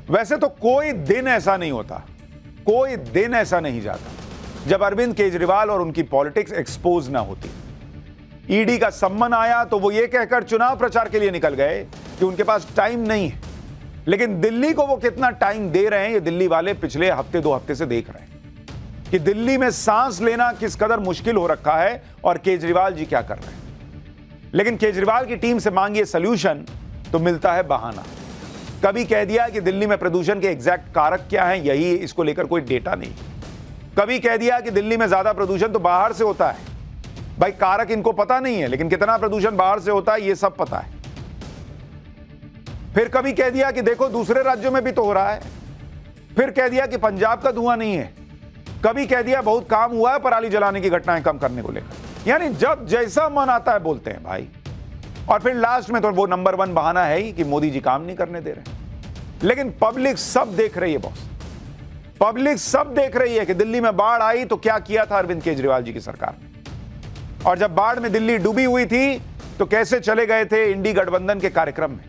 वैसे तो कोई दिन ऐसा नहीं होता, कोई दिन ऐसा नहीं जाता जब अरविंद केजरीवाल और उनकी पॉलिटिक्स एक्सपोज ना होती। ईडी का सम्मन आया तो वो ये कहकर चुनाव प्रचार के लिए निकल गए कि उनके पास टाइम नहीं है, लेकिन दिल्ली को वो कितना टाइम दे रहे हैं ये दिल्ली वाले पिछले हफ्ते 2 हफ्ते से देख रहे हैं कि दिल्ली में सांस लेना किस कदर मुश्किल हो रखा है और केजरीवाल जी क्या कर रहे हैं। लेकिन केजरीवाल की टीम से मांगिए सॉल्यूशन तो मिलता है बहाना। कभी कह दिया कि दिल्ली में प्रदूषण के एग्जैक्ट कारक क्या हैं, यही इसको लेकर कोई डेटा नहीं। कभी कह दिया कि दिल्ली में ज्यादा प्रदूषण तो बाहर से होता है। भाई कारक इनको पता नहीं है, लेकिन कितना प्रदूषण बाहर से होता है ये सब पता है। फिर कभी कह दिया कि देखो दूसरे राज्यों में भी तो हो रहा है। फिर कह दिया कि पंजाब का धुआं नहीं है। कभी कह दिया बहुत काम हुआ है पराली जलाने की घटनाएं कम करने को लेकर। यानी जब जैसा मन आता है बोलते हैं भाई। और फिर लास्ट में तो वो नंबर 1 बहाना है ही कि मोदी जी काम नहीं करने दे रहे। लेकिन पब्लिक सब देख रही है बॉस, पब्लिक सब देख रही है कि दिल्ली में बाढ़ आई तो क्या किया था अरविंद केजरीवाल जी की सरकार ने, और जब बाढ़ में दिल्ली डूबी हुई थी तो कैसे चले गए थे इंडी गठबंधन के कार्यक्रम में,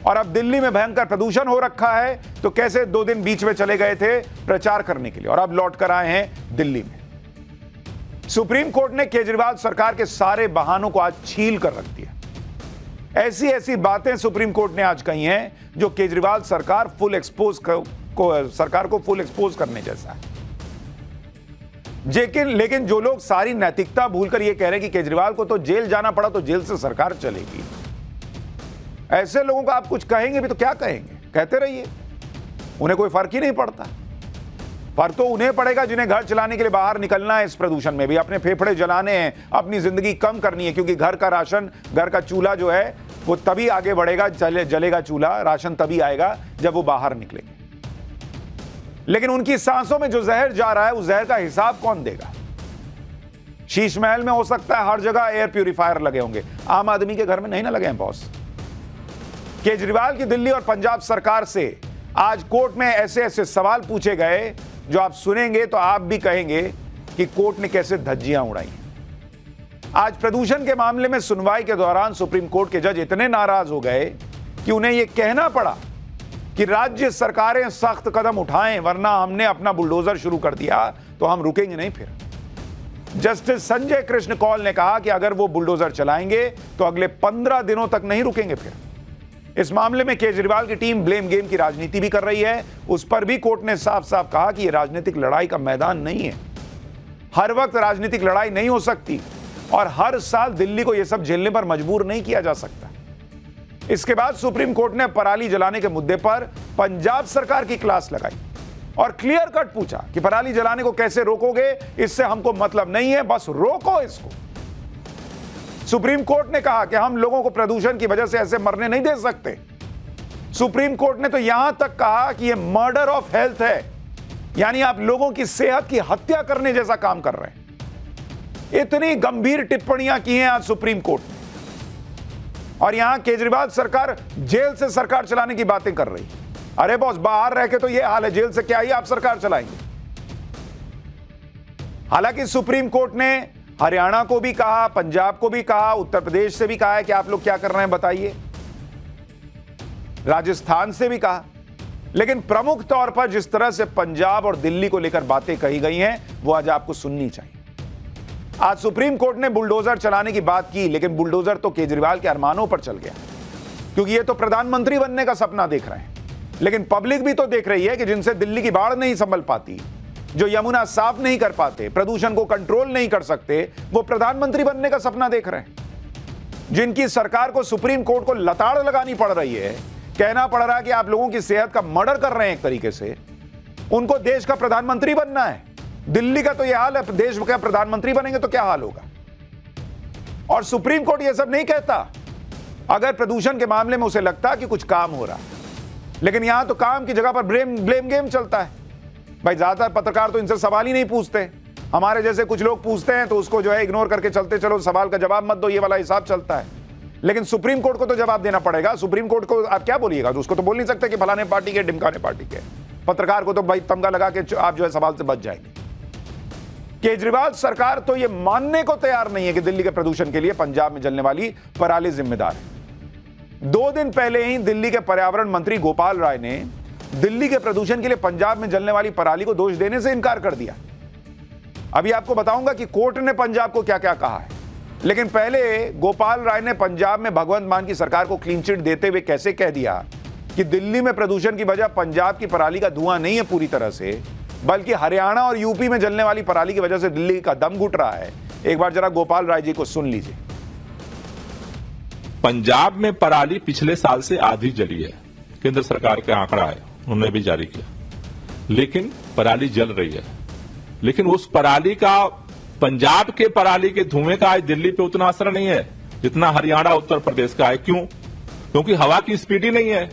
और अब दिल्ली में भयंकर प्रदूषण हो रखा है तो कैसे 2 दिन बीच में चले गए थे प्रचार करने के लिए, और अब लौट कर आए हैं दिल्ली में। सुप्रीम कोर्ट ने केजरीवाल सरकार के सारे बहानों को आज छील कर रख दिया। ऐसी ऐसी बातें सुप्रीम कोर्ट ने आज कही हैं जो केजरीवाल सरकार सरकार को फुल एक्सपोज करने जैसा है। लेकिन जो लोग सारी नैतिकता भूलकर यह कह रहे हैं कि केजरीवाल को तो जेल जाना पड़ा तो जेल से सरकार चलेगी, ऐसे लोगों को आप कुछ कहेंगे भी तो क्या कहेंगे, कहते रहिए, उन्हें कोई फर्क ही नहीं पड़ता। फर्क तो उन्हें पड़ेगा जिन्हें घर चलाने के लिए बाहर निकलना है, इस प्रदूषण में भी अपने फेफड़े जलाने हैं, अपनी जिंदगी कम करनी है, क्योंकि घर का राशन, घर का चूल्हा जो है वो तभी आगे बढ़ेगा, जलेगा चूल्हा, राशन तभी आएगा जब वो बाहर निकलेंगे। लेकिन उनकी सांसों में जो जहर जा रहा है उस जहर का हिसाब कौन देगा? शीश महल में हो सकता है हर जगह एयर प्यूरिफायर लगे होंगे, आम आदमी के घर में नहीं ना लगे हैं बॉस। केजरीवाल की दिल्ली और पंजाब सरकार से आज कोर्ट में ऐसे ऐसे सवाल पूछे गए जो आप सुनेंगे तो आप भी कहेंगे कि कोर्ट ने कैसे धज्जियां उड़ाई। आज प्रदूषण के मामले में सुनवाई के दौरान सुप्रीम कोर्ट के जज इतने नाराज हो गए कि उन्हें यह कहना पड़ा कि राज्य सरकारें सख्त कदम उठाएं, वरना हमने अपना बुलडोजर शुरू कर दिया तो हम रुकेंगे नहीं। फिर जस्टिस संजय कृष्ण कौल ने कहा कि अगर वो बुलडोजर चलाएंगे तो अगले 15 दिनों तक नहीं रुकेंगे। फिर इस मामले में केजरीवाल की टीम ब्लेम गेम की राजनीति भी कर रही है। उस पर भी कोर्ट ने साफ साफ कहा कि यह राजनीतिक लड़ाई का मैदान नहीं है, हर वक्त राजनीतिक लड़ाई नहीं हो सकती, और हर साल दिल्ली को यह सब झेलने पर मजबूर नहीं किया जा सकता। इसके बाद सुप्रीम कोर्ट ने पराली जलाने के मुद्दे पर पंजाब सरकार की क्लास लगाई और क्लियर कट पूछा कि पराली जलाने को कैसे रोकोगे, इससे हमको मतलब नहीं है, बस रोको इसको। सुप्रीम कोर्ट ने कहा कि हम लोगों को प्रदूषण की वजह से ऐसे मरने नहीं दे सकते। सुप्रीम कोर्ट ने तो यहां तक कहा कि यह मर्डर ऑफ हेल्थ है, यानी आप लोगों की सेहत की हत्या करने जैसा काम कर रहे हैं। इतनी गंभीर टिप्पणियां की हैं आज सुप्रीम कोर्ट ने, और यहां केजरीवाल सरकार जेल से सरकार चलाने की बातें कर रही। अरे बॉस, बाहर रह के तो यह हाल है, जेल से क्या ही आप सरकार चलाएंगे। हालांकि सुप्रीम कोर्ट ने हरियाणा को भी कहा, पंजाब को भी कहा, उत्तर प्रदेश से भी कहा है कि आप लोग क्या कर रहे हैं बताइए, राजस्थान से भी कहा। लेकिन प्रमुख तौर पर जिस तरह से पंजाब और दिल्ली को लेकर बातें कही गई हैं वो आज आपको सुननी चाहिए। आज सुप्रीम कोर्ट ने बुलडोजर चलाने की बात की, लेकिन बुलडोजर तो केजरीवाल के अरमानों पर चल गया, क्योंकि ये तो प्रधानमंत्री बनने का सपना देख रहे हैं। लेकिन पब्लिक भी तो देख रही है कि जिनसे दिल्ली की बाढ़ नहीं संभल पाती, जो यमुना साफ नहीं कर पाते, प्रदूषण को कंट्रोल नहीं कर सकते, वो प्रधानमंत्री बनने का सपना देख रहे हैं। जिनकी सरकार को सुप्रीम कोर्ट को लताड़ लगानी पड़ रही है, कहना पड़ रहा है कि आप लोगों की सेहत का मर्डर कर रहे हैं एक तरीके से, उनको देश का प्रधानमंत्री बनना है। दिल्ली का तो यह हाल है, देश का प्रधानमंत्री बनेंगे तो क्या हाल होगा। और सुप्रीम कोर्ट यह सब नहीं कहता अगर प्रदूषण के मामले में उसे लगता कि कुछ काम हो रहा, लेकिन यहां तो काम की जगह पर ब्लेम गेम चलता है। भाई ज्यादातर पत्रकार तो इनसे सवाल ही नहीं पूछते, हमारे जैसे कुछ लोग पूछते हैं तो उसको जो है इग्नोर करके चलते चलो, सवाल का जवाब मत दो, ये वाला हिसाब चलता है। लेकिन सुप्रीम कोर्ट को तो जवाब देना पड़ेगा। सुप्रीम कोर्ट को आप क्या बोलिएगा, तो उसको तो बोल नहीं सकते कि फलाने पार्टी के ढिमकाने पार्टी के। पत्रकार को तो भाई तमगा लगा के आप जो है सवाल से बच जाएंगे। केजरीवाल सरकार तो यह मानने को तैयार नहीं है कि दिल्ली के प्रदूषण के लिए पंजाब में जलने वाली पराली जिम्मेदार है। 2 दिन पहले ही दिल्ली के पर्यावरण मंत्री गोपाल राय ने दिल्ली के प्रदूषण के लिए पंजाब में जलने वाली पराली को दोष देने से इनकार कर दिया। अभी आपको बताऊंगा कि कोर्ट ने पंजाब को क्या क्या कहा है, लेकिन पहले गोपाल राय ने पंजाब में भगवंत मान की सरकार को क्लीन चिट देते हुए कैसे कह दिया कि दिल्ली में प्रदूषण की वजह पंजाब की पराली का धुआं नहीं है पूरी तरह से, बल्कि हरियाणा और यूपी में जलने वाली पराली की वजह से दिल्ली का दम घुट रहा है। एक बार जरा गोपाल राय जी को सुन लीजिए। पंजाब में पराली पिछले साल से आधी जली है, केंद्र सरकार का आंकड़ा है, उन्होंने भी जारी किया, लेकिन पराली जल रही है। लेकिन उस पराली का, पंजाब के पराली के धुएं का आज दिल्ली पे उतना असर नहीं है जितना हरियाणा उत्तर प्रदेश का है। क्यों? क्योंकि हवा की स्पीड ही नहीं है।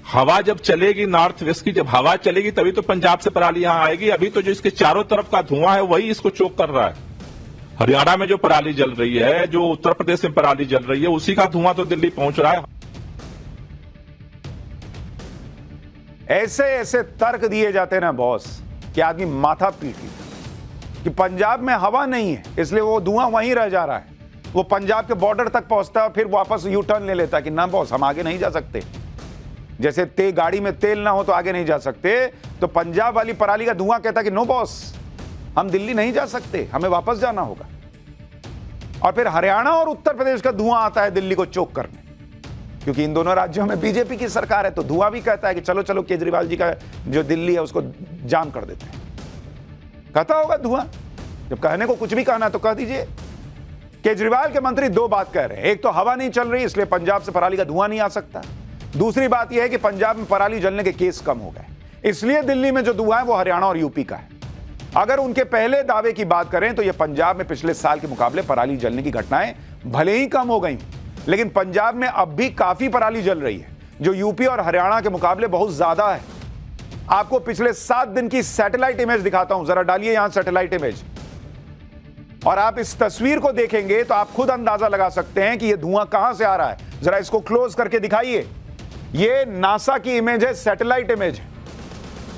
हवा जब चलेगी, नॉर्थ वेस्ट की जब हवा चलेगी तभी तो पंजाब से पराली यहां आएगी। अभी तो जो इसके चारों तरफ का धुआं है वही इसको चोक कर रहा है। हरियाणा में जो पराली जल रही है, जो उत्तर प्रदेश में पराली जल रही है, उसी का धुआं तो दिल्ली पहुंच रहा है। ऐसे ऐसे तर्क दिए जाते ना बॉस कि आदमी माथा पीटी कि पंजाब में हवा नहीं है इसलिए वो धुआं वहीं रह जा रहा है। वो पंजाब के बॉर्डर तक पहुंचता है और फिर वापस यू टर्न ले लेता है कि ना बॉस हम आगे नहीं जा सकते। जैसे गाड़ी में तेल ना हो तो आगे नहीं जा सकते, तो पंजाब वाली पराली का धुआं कहता कि नो बॉस हम दिल्ली नहीं जा सकते, हमें वापस जाना होगा। और फिर हरियाणा और उत्तर प्रदेश का धुआं आता है दिल्ली को चोक करने, क्योंकि इन दोनों राज्यों में बीजेपी की सरकार है, तो धुआं भी कहता है कि चलो चलो केजरीवाल जी का जो दिल्ली है उसको जाम कर देते हैं। कहता होगा धुआं, जब कहने को कुछ भी कहना तो कह दीजिए। केजरीवाल के मंत्री दो बात कह रहे हैं, एक तो हवा नहीं चल रही इसलिए पंजाब से पराली का धुआं नहीं आ सकता, दूसरी बात यह है कि पंजाब में पराली जलने के केस कम हो गए इसलिए दिल्ली में जो धुआं है वो हरियाणा और यूपी का है। अगर उनके पहले दावे की बात करें तो यह पंजाब में पिछले साल के मुकाबले पराली जलने की घटनाएं भले ही कम हो गई, लेकिन पंजाब में अब भी काफी पराली जल रही है जो यूपी और हरियाणा के मुकाबले बहुत ज्यादा है। आपको पिछले 7 दिन की सैटेलाइट इमेज दिखाता हूं, जरा डालिए यहां सैटेलाइट इमेज, और आप इस तस्वीर को देखेंगे तो आप खुद अंदाजा लगा सकते हैं कि यह धुआं कहां से आ रहा है। जरा इसको क्लोज करके दिखाइए, यह नासा की इमेज है, सैटेलाइट इमेज है।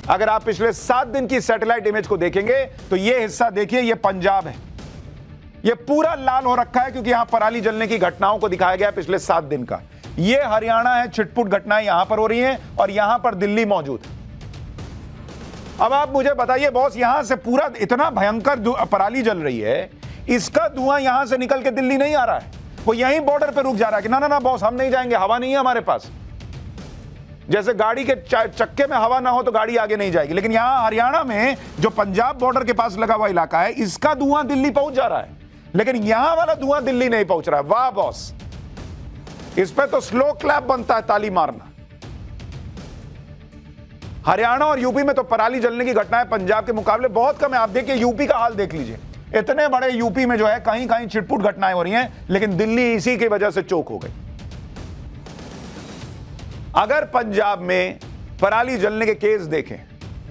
अगर आप पिछले 7 दिन की सैटेलाइट इमेज को देखेंगे तो यह हिस्सा देखिए, यह पंजाब है, यह पूरा लाल हो रखा है क्योंकि यहां पराली जलने की घटनाओं को दिखाया गया पिछले 7 दिन का। यह हरियाणा है, छिटपुट घटनाएं यहां पर हो रही हैं और यहां पर दिल्ली मौजूद है। अब आप मुझे बताइए बॉस, यहां से पूरा इतना भयंकर पराली जल रही है, इसका धुआं यहां से निकल के दिल्ली नहीं आ रहा है, वो यहीं बॉर्डर पे रुक जा रहा है कि ना ना ना बॉस हम नहीं जाएंगे, हवा नहीं है हमारे पास। जैसे गाड़ी के चक्के में हवा ना हो तो गाड़ी आगे नहीं जाएगी, लेकिन यहां हरियाणा में जो पंजाब बॉर्डर के पास लगा हुआ इलाका है, इसका धुआं दिल्ली पहुंच जा रहा है, लेकिन यहां वाला धुआं दिल्ली नहीं पहुंच रहा है। वाह बॉस, इस पे तो स्लो क्लैप बनता है, ताली मारना। हरियाणा और यूपी में तो पराली जलने की घटनाएं पंजाब के मुकाबले बहुत कम है। आप देखिए यूपी का हाल देख लीजिए, इतने बड़े यूपी में जो है कहीं कहीं छिटपुट घटनाएं हो रही हैं, लेकिन दिल्ली इसी की वजह से चोक हो गई। अगर पंजाब में पराली जलने के केस देखें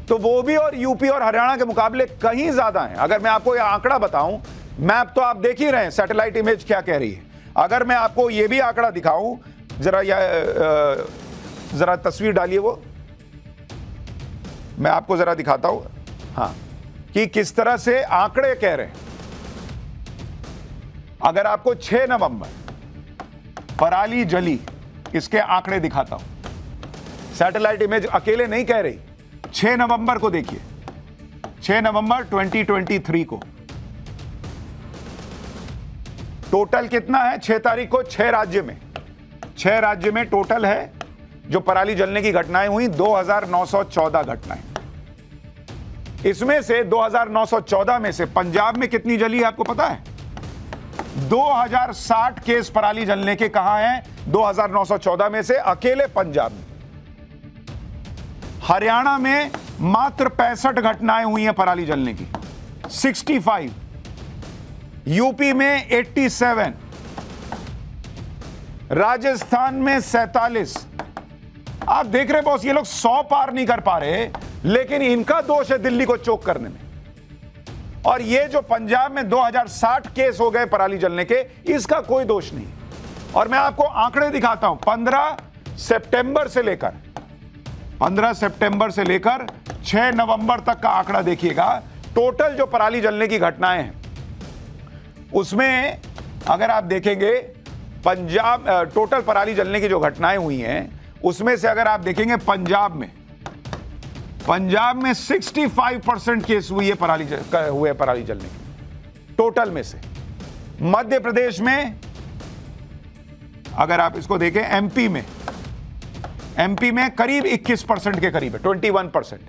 तो वो भी और यूपी और हरियाणा के मुकाबले कहीं ज्यादा हैं। अगर मैं आपको यह आंकड़ा बताऊं, मैप तो आप देख ही रहे हैं, सैटेलाइट इमेज क्या कह रही है। अगर मैं आपको यह भी आंकड़ा दिखाऊं, जरा तस्वीर डालिए, वो मैं आपको जरा दिखाता हूं, हां, कि किस तरह से आंकड़े कह रहे हैं। अगर आपको 6 नवंबर पराली जली, इसके आंकड़े दिखाता हूं। सैटेलाइट इमेज अकेले नहीं कह रही, 6 नवंबर को देखिए, 6 नवंबर 2023 को टोटल कितना है। 6 तारीख को 6 राज्य में टोटल है जो पराली जलने की घटनाएं हुई 2914 घटनाएं। इसमें से 2914 में से पंजाब में कितनी जली है आपको पता है? 2060 केस पराली जलने के कहां हैं 2914 में से अकेले पंजाब में। हरियाणा में मात्र 65 घटनाएं हुई हैं पराली जलने की, 65। यूपी में 87, राजस्थान में 47। आप देख रहे बॉस, ये लोग 100 पार नहीं कर पा रहे, लेकिन इनका दोष है दिल्ली को चोक करने में। और ये जो पंजाब में 2060 केस हो गए पराली जलने के, इसका कोई दोष नहीं। और मैं आपको आंकड़े दिखाता हूं, 15 सितंबर से लेकर 6 नवंबर तक का आंकड़ा देखिएगा। टोटल जो पराली जलने की घटनाएं हैं उसमें अगर आप देखेंगे, पंजाब टोटल पराली जलने की जो घटनाएं हुई हैं उसमें से अगर आप देखेंगे पंजाब में 65% केस हुए पराली जलने के टोटल में से। मध्य प्रदेश में अगर आप इसको देखें, एमपी में करीब 21% के करीब है, 21%।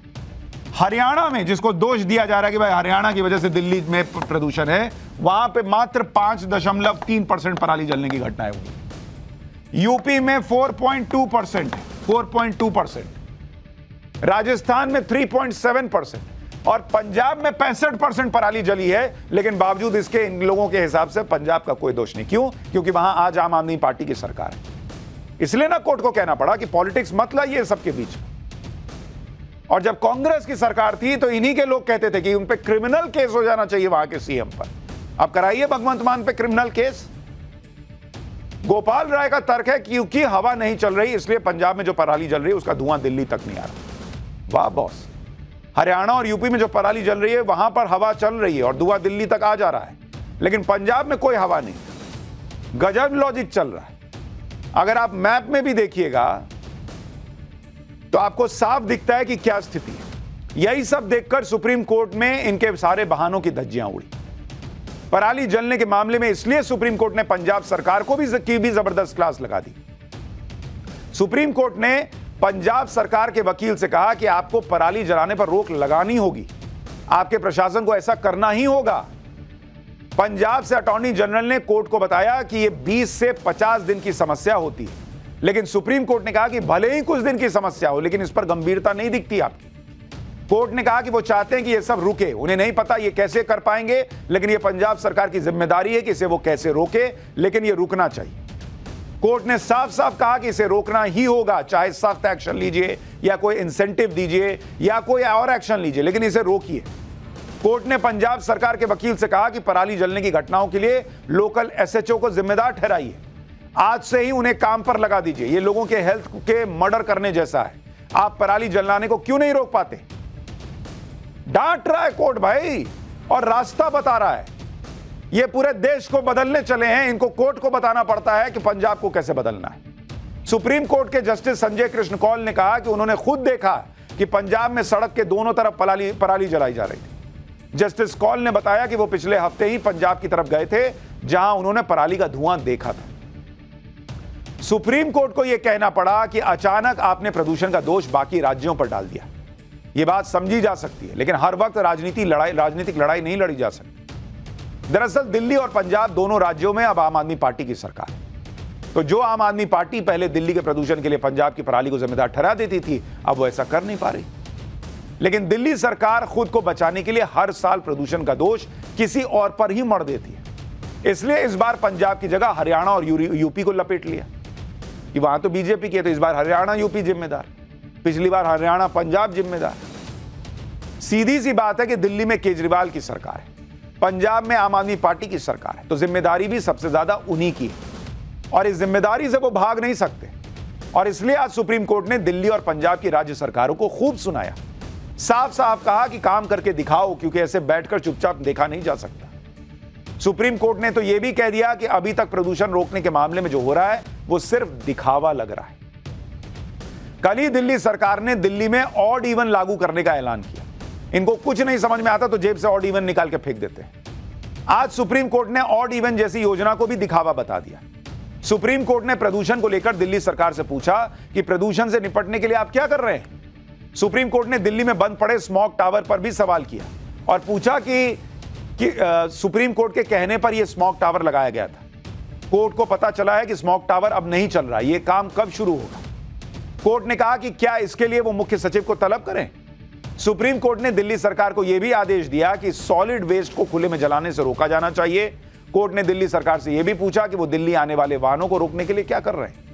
हरियाणा में, जिसको दोष दिया जा रहा है कि भाई हरियाणा की वजह से दिल्ली में प्रदूषण है, वहां पे मात्र 5.3% पराली जलने की घटनाएं हुई। यूपी में 4.2%, 4.2%। राजस्थान में 3.7% और पंजाब में 65% पराली जली है। लेकिन बावजूद इसके इन लोगों के हिसाब से पंजाब का कोई दोष नहीं। क्यों? क्योंकि वहां आज आम आदमी पार्टी की सरकार है। इसलिए ना कोर्ट को कहना पड़ा कि पॉलिटिक्स मत लाइए सबके बीच। और जब कांग्रेस की सरकार थी तो इन्हीं के लोग कहते थे कि उन पे क्रिमिनल केस हो जाना चाहिए वहां के सीएम पर। अब कराइए भगवंत मान पे क्रिमिनल केस। गोपाल राय का तर्क है क्योंकि हवा नहीं चल रही इसलिए पंजाब में जो पराली जल रही है उसका धुआं दिल्ली तक नहीं आ रहा। वाह बॉस, हरियाणा और यूपी में जो पराली जल रही है वहां पर हवा चल रही है और धुआं दिल्ली तक आ जा रहा है, लेकिन पंजाब में कोई हवा नहीं। गजब लॉजिक चल रहा है। अगर आप मैप में भी देखिएगा तो आपको साफ दिखता है कि क्या स्थिति है। यही सब देखकर सुप्रीम कोर्ट में इनके सारे बहानों की धज्जियां उड़ी। पराली जलने के मामले में इसलिए सुप्रीम कोर्ट ने पंजाब सरकार को भी जबरदस्त क्लास लगा दी। सुप्रीम कोर्ट ने पंजाब सरकार के वकील से कहा कि आपको पराली जलाने पर रोक लगानी होगी, आपके प्रशासन को ऐसा करना ही होगा। पंजाब से अटॉर्नी जनरल ने कोर्ट को बताया कि यह 20 से 50 दिन की समस्या होती है, लेकिन सुप्रीम कोर्ट ने कहा कि भले ही कुछ दिन की समस्या हो लेकिन इस पर गंभीरता नहीं दिखती आपकी। कोर्ट ने कहा कि वो चाहते हैं कि ये सब रुके, उन्हें नहीं पता ये कैसे कर पाएंगे, लेकिन ये पंजाब सरकार की जिम्मेदारी है कि इसे वो कैसे रोके, लेकिन ये रुकना चाहिए। कोर्ट ने साफ साफ कहा कि इसे रोकना ही होगा, चाहे सख्त एक्शन लीजिए या कोई इंसेंटिव दीजिए या कोई और एक्शन लीजिए, लेकिन इसे रोकिए। कोर्ट ने पंजाब सरकार के वकील से कहा कि पराली जलने की घटनाओं के लिए लोकल एसएचओ को जिम्मेदार ठहराइए, आज से ही उन्हें काम पर लगा दीजिए। ये लोगों के हेल्थ के मर्डर करने जैसा है। आप पराली जलाने को क्यों नहीं रोक पाते? डांट रहा है कोर्ट भाई और रास्ता बता रहा है। ये पूरे देश को बदलने चले हैं, इनको कोर्ट को बताना पड़ता है कि पंजाब को कैसे बदलना है। सुप्रीम कोर्ट के जस्टिस संजय कृष्ण कौल ने कहा कि उन्होंने खुद देखा कि पंजाब में सड़क के दोनों तरफ पराली जलाई जा रही थी। जस्टिस कौल ने बताया कि वो पिछले हफ्ते ही पंजाब की तरफ गए थे जहां उन्होंने पराली का धुआं देखा था। सुप्रीम कोर्ट को यह कहना पड़ा कि अचानक आपने प्रदूषण का दोष बाकी राज्यों पर डाल दिया। यह बात समझी जा सकती है, लेकिन हर वक्त राजनीतिक लड़ाई नहीं लड़ी जा सकती। दरअसल दिल्ली और पंजाब दोनों राज्यों में अब आम आदमी पार्टी की सरकार है, तो जो आम आदमी पार्टी पहले दिल्ली के प्रदूषण के लिए पंजाब की पराली को जिम्मेदार ठहरा देती थी, अब वो ऐसा कर नहीं पा रही। लेकिन दिल्ली सरकार खुद को बचाने के लिए हर साल प्रदूषण का दोष किसी और पर ही मढ़ देती है। इसलिए इस बार पंजाब की जगह हरियाणा और यूपी को लपेट लिया कि वहां तो बीजेपी की है, तो इस बार हरियाणा यूपी जिम्मेदार, पिछली बार हरियाणा पंजाब जिम्मेदार। सीधी सी बात है कि दिल्ली में केजरीवाल की सरकार है, पंजाब में आम आदमी पार्टी की सरकार है, तो जिम्मेदारी भी सबसे ज्यादा उन्हीं की है और इस जिम्मेदारी से वो भाग नहीं सकते। और इसलिए आज सुप्रीम कोर्ट ने दिल्ली और पंजाब की राज्य सरकारों को खूब सुनाया, साफ साफ कहा कि काम करके दिखाओ, क्योंकि ऐसे बैठकर चुपचाप देखा नहीं जा सकता। सुप्रीम कोर्ट ने तो यह भी कह दिया कि अभी तक प्रदूषण रोकने के मामले में जो हो रहा है वो सिर्फ दिखावा लग रहा है। कल ही दिल्ली सरकार ने दिल्ली में ऑड इवन लागू करने का ऐलान किया। इनको कुछ नहीं समझ में आता तो जेब से ऑड इवन निकाल के फेंक देते हैं। आज सुप्रीम कोर्ट ने ऑड इवन जैसी योजना को भी दिखावा बता दिया। सुप्रीम कोर्ट ने प्रदूषण को लेकर दिल्ली सरकार से पूछा कि प्रदूषण से निपटने के लिए आप क्या कर रहे हैं। सुप्रीम कोर्ट ने दिल्ली में बंद पड़े स्मॉग टावर पर भी सवाल किया और पूछा कि सुप्रीम कोर्ट के कहने पर यह स्मॉग टावर लगाया गया था। कोर्ट को पता चला है कि स्मॉग टावर अब नहीं चल रहा, यह काम कब शुरू होगा। कोर्ट ने कहा कि क्या इसके लिए वो मुख्य सचिव को तलब करें। सुप्रीम कोर्ट ने दिल्ली सरकार को यह भी आदेश दिया कि सॉलिड वेस्ट को खुले में जलाने से रोका जाना चाहिए। कोर्ट ने दिल्ली सरकार से यह भी पूछा कि वो दिल्ली आने वाले वाहनों को रोकने के लिए क्या कर रहे हैं।